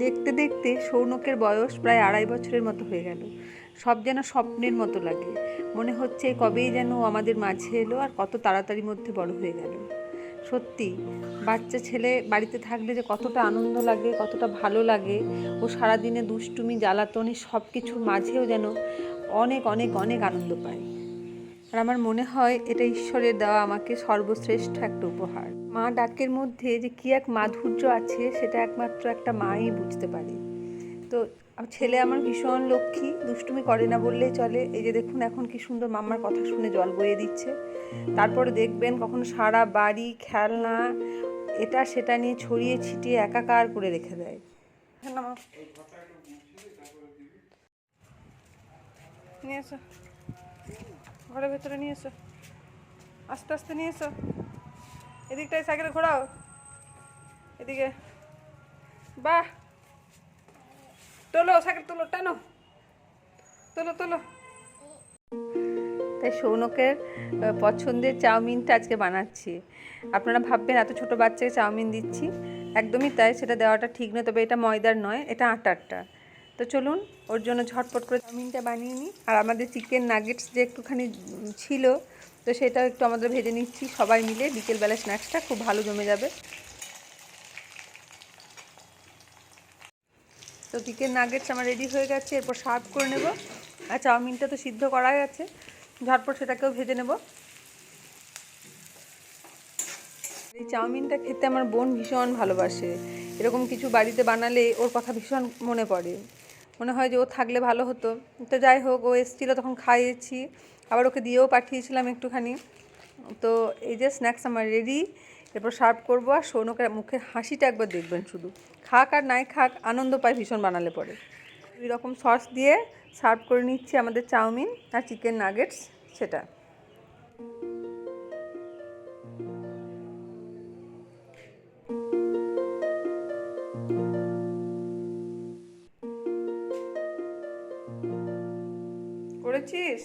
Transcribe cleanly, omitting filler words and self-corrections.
দেখতে দেখতে সৌনকের বয়স প্রায় 2.5 বছরের মতো হয়ে গেল। সব যেন স্বপ্নের মতো লাগে। মনে হচ্ছে কবেই যেন ও আমাদের মাঝে এলো আর কত তাড়াতাড়ি মধ্যে বড় হয়ে গেল। সত্যি বাচ্চা ছেলে বাড়িতে থাকলে যে কতটা আনন্দ লাগে, কতটা ভালো লাগে। ও সারাদিনে দুষ্টুমি, জ্বালাতন সব কিছুর মাঝেও যেন অনেক অনেক অনেক আনন্দ পায়। আর আমার মনে হয় এটা ঈশ্বরের দেওয়া আমাকে সর্বশ্রেষ্ঠ একটা উপহার। মা ডাকের মধ্যে যে কী এক মাধুর্য আছে সেটা একমাত্র একটা মাই বুঝতে পারে। তো ছেলে আমার ভীষণ লক্ষ্মী, দুষ্টুমি করে না বললেই চলে। এই যে দেখুন এখন কি সুন্দর মাম্মার কথা শুনে জল বইয়ে দিচ্ছে। তারপরে দেখবেন কখনো সারা বাড়ি খেলনা এটা সেটা নিয়ে ছড়িয়ে ছিটিয়ে একাকার করে রেখে দেয়। নিয়ে এসো, ঘরের ভেতরে নিয়ে এসো, আস্তে আস্তে নিয়ে এসো। এদিকটায় সাইকেল ঘোরাও, এদিকে। বাহ, তোলো সাইকেল, তোলো, টানো, তোলো তোলো। তাই সৌনকের পছন্দের চাউমিনটা আজকে বানাচ্ছি। আপনারা ভাববেন এত ছোট বাচ্চাকে চাউমিন দিচ্ছি, একদমই তাই। সেটা দেওয়াটা ঠিক নয়, তবে এটা ময়দার নয়, এটা আটারটা। তো চলুন ওর জন্য ঝটপট করে চাউমিনটা বানিয়ে নিই। আর আমাদের চিকেন নাগেটস যে একটুখানি ছিল, তো সেটাও একটু আমাদের ভেজে নিচ্ছি সবাই মিলে। বিকেলবেলা স্ন্যাক্সটা খুব ভালো জমে যাবে। তো চিকেন নাগেটস আমার রেডি হয়ে গেছে, এরপর সার্ভ করে নেব। আর চাউমিনটা তো সিদ্ধ করাই আছে, ঝটপট সেটাকেও ভেজে নেব। এই চাউমিনটা খেতে আমার বোন ভীষণ ভালোবাসে। এরকম কিছু বাড়িতে বানালে ওর কথা ভীষণ মনে পড়ে, মনে হয় যে ও থাকলে ভালো হতো। তো যাই হোক, ও এসেছিলো তখন খাইয়েছি, আবার ওকে দিয়েও পাঠিয়েছিলাম একটুখানি। তো এই যে স্ন্যাক্স আমার রেডি, এরপর সার্ভ করবো। আর সৌনকের মুখের হাসিটা একবার দেখবেন শুধু, খাক আর নাই খাক আনন্দ পায় ভীষণ বানালে পরে। দুই রকম সস দিয়ে সার্ভ করে নিচ্ছি আমাদের চাউমিন আর চিকেন নাগেটস সেটা। করেছিস?